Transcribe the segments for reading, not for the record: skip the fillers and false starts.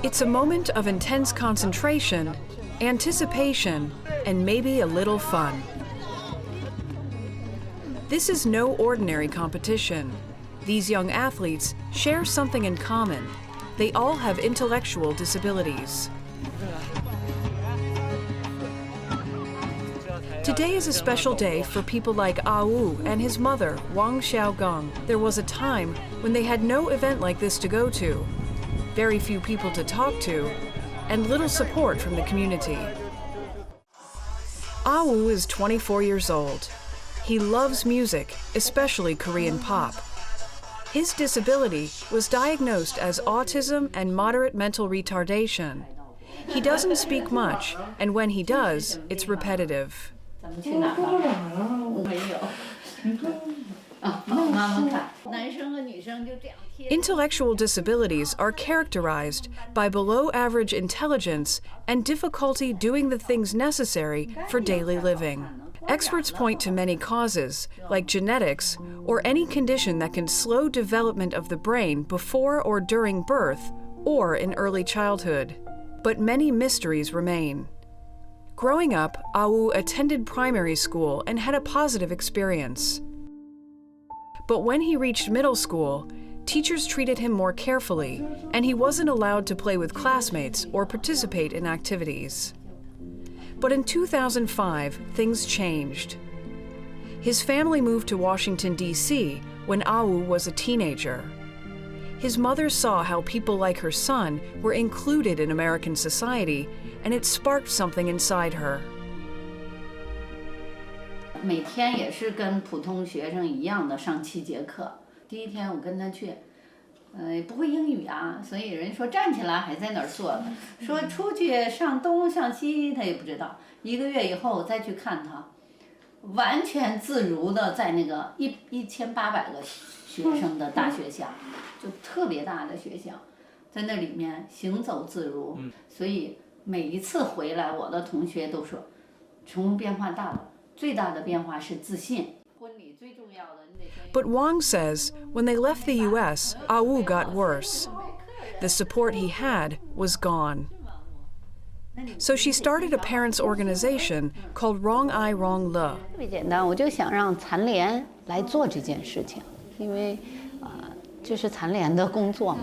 It's a moment of intense concentration, anticipation, and maybe a little fun. This is no ordinary competition. These young athletes share something in common. They all have intellectual disabilities. Today is a special day for people like Ah Wu and his mother, Wang Xiaogang. There was a time when they had no event like this to go to, very few people to talk to, and little support from the community. Ah Wu is 24 years old. He loves music, especially Korean pop. His disability was diagnosed as autism and moderate mental retardation. He doesn't speak much, and when he does, it's repetitive. Intellectual disabilities are characterized by below-average intelligence and difficulty doing the things necessary for daily living. Experts point to many causes, like genetics, or any condition that can slow development of the brain before or during birth, or in early childhood. But many mysteries remain. Growing up, Ah Wu attended primary school and had a positive experience. But when he reached middle school, teachers treated him more carefully, and he wasn't allowed to play with classmates or participate in activities. But in 2005, things changed. His family moved to Washington, D.C. when Ah Wu was a teenager. His mother saw how people like her son were included in American society, and it sparked something inside her. 每天也是跟普通学生一样的上7节课。第一天我跟他去，不会英语啊，所以人说站起来还在那儿坐着，说出去上东上西他也不知道。1个月以后我再去看他，完全自如的在那个1800个学生的大学校，就特别大的学校，在那里面行走自如。所以每一次回来，我的同学都说，成变化大了，最大的变化是自信。 But Wang says when they left the U.S., Ah Wu got worse. The support he had was gone. So she started a parents' organization called Wrong Eye Wrong Le. 特别简单，我就想让残联来做这件事情，因为这是残联的工作嘛。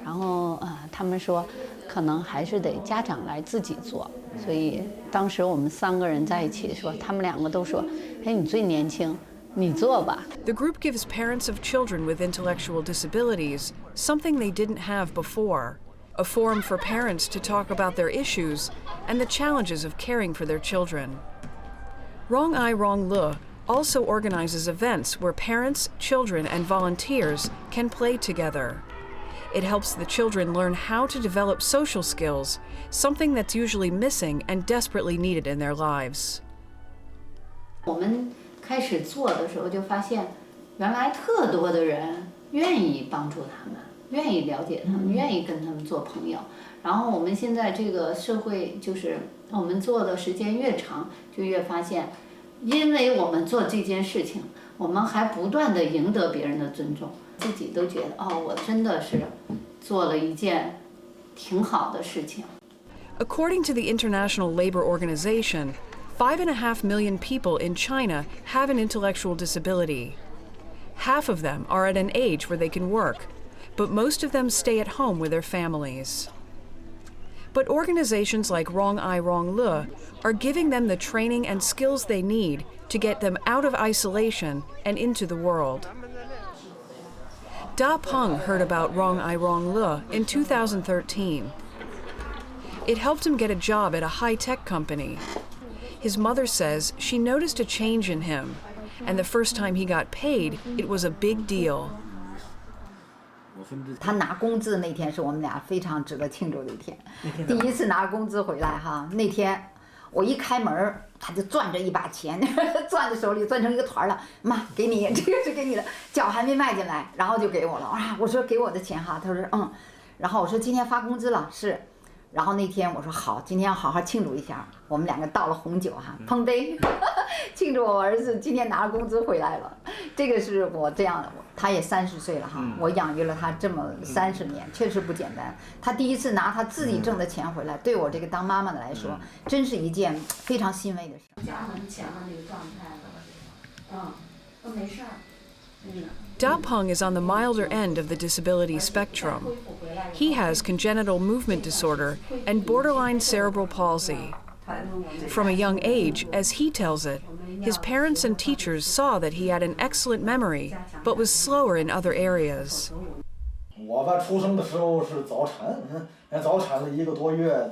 然后他们说，可能还是得家长来自己做。所以当时我们3个人在一起说，他们2个都说，哎，你最年轻。 The group gives parents of children with intellectual disabilities something they didn't have before, a forum for parents to talk about their issues and the challenges of caring for their children. Wrong Eye Wrong Le also organizes events where parents, children, and volunteers can play together. It helps the children learn how to develop social skills, something that's usually missing and desperately needed in their lives. 开始做的时候就发现，原来特多的人愿意帮助他们，愿意了解他们，愿意跟他们做朋友。然后我们现在这个社会，就是我们做的时间越长，就越发现，因为我们做这件事情，我们还不断地赢得别人的尊重，自己都觉得哦，我真的是做了一件挺好的事情。According to the International Labor Organization, 5.5 million people in China have an intellectual disability. Half of them are at an age where they can work, but most of them stay at home with their families. But organizations like Wrong Eye Wrong Le are giving them the training and skills they need to get them out of isolation and into the world. Da Peng heard about Wrong Eye Wrong Le in 2013. It helped him get a job at a high-tech company. His mother says she noticed a change in him, and the first time he got paid, it was a big deal. 他拿工资那天是我们俩非常值得庆祝的一天。第一次拿工资回来哈，那天我一开门，他就攥着一把钱，攥在手里，攥成一个团了。妈，给你，这个是给你的，脚还没迈进来，然后就给我了。啊，我说给我的钱哈，他说嗯，然后我说今天发工资了，是。然后那天我说好，今天要好好庆祝一下。我们两个倒了红酒哈，碰杯，庆祝我儿子今天拿了工资回来了。这个是我这样的，他也30岁了哈，我养育了他这么30年，确实不简单。他第一次拿他自己挣的钱回来，对我这个当妈妈的来说，真是一件非常欣慰的事。家很强的那个状态了，都没事儿。Da Peng is on the milder end of the disability spectrum. He has congenital movement disorder and borderline cerebral palsy. From a young age, as he tells it, his parents and teachers saw that he had an excellent memory, but was slower in other areas. 我吧出生的时候是早产，早产了1个多月，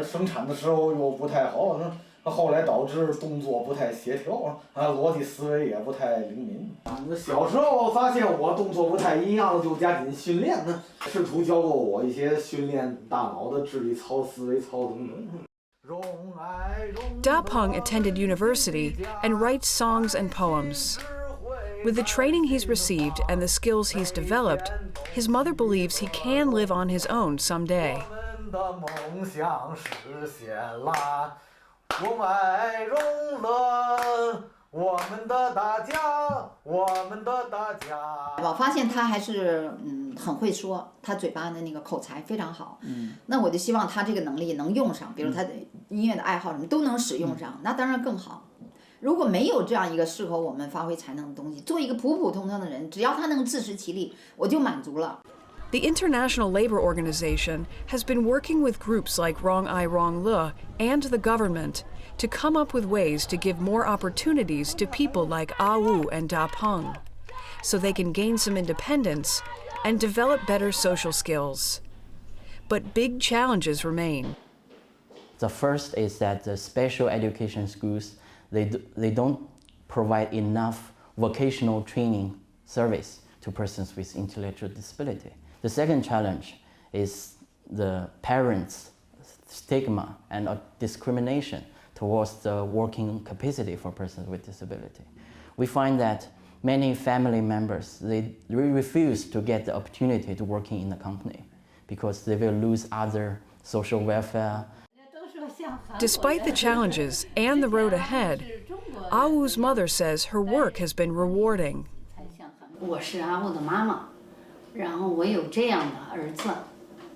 生产的时候又不太好，后来导致动作不太协调，逻辑思维也不太灵敏。小时候发现我动作不太一样，就加紧训练，试图教过我一些训练大脑的智力操、思维操等等。Da Peng attended university and writes songs and poems. With the training he's received and the skills he's developed, his mother believes he can live on his own someday.我发现他还是很会说，他嘴巴的那个口才非常好。那我就希望他这个能力能用上，比如他的音乐的爱好什么都能使用上，那当然更好。如果没有这样一个适合我们发挥才能的东西，做一个普普通通的人，只要他能自食其力，我就满足了。The International Labor Organization has been working with groups like Wrong Ai Wrong Le and the government to come up with ways to give more opportunities to people like Ah Wu and Da Peng, so they can gain some independence and develop better social skills. But big challenges remain. The first is that the special education schools, they don't provide enough vocational training service to persons with intellectual disability. The second challenge is the parents' stigma and discrimination towards the working capacity for persons with disability. We find that many family members, they refuse to get the opportunity to working in the company because they will lose other social welfare. Despite the challenges and the road ahead, Ah Wu's mother says her work has been rewarding. 我是阿雾的妈妈，然后我有这样的儿子，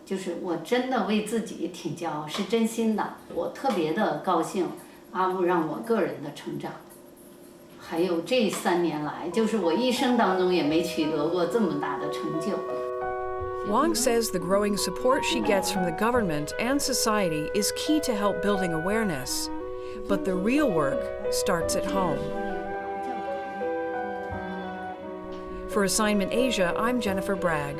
就是我真的为自己挺骄傲，是真心的。我特别的高兴，阿雾让我个人的成长，还有这3年来，就是我一生当中也没取得过这么大的成就。Wang says the growing support she gets from the government and society is key to help building awareness. But the real work starts at home. For Assignment Asia, I'm Jennifer Bragg.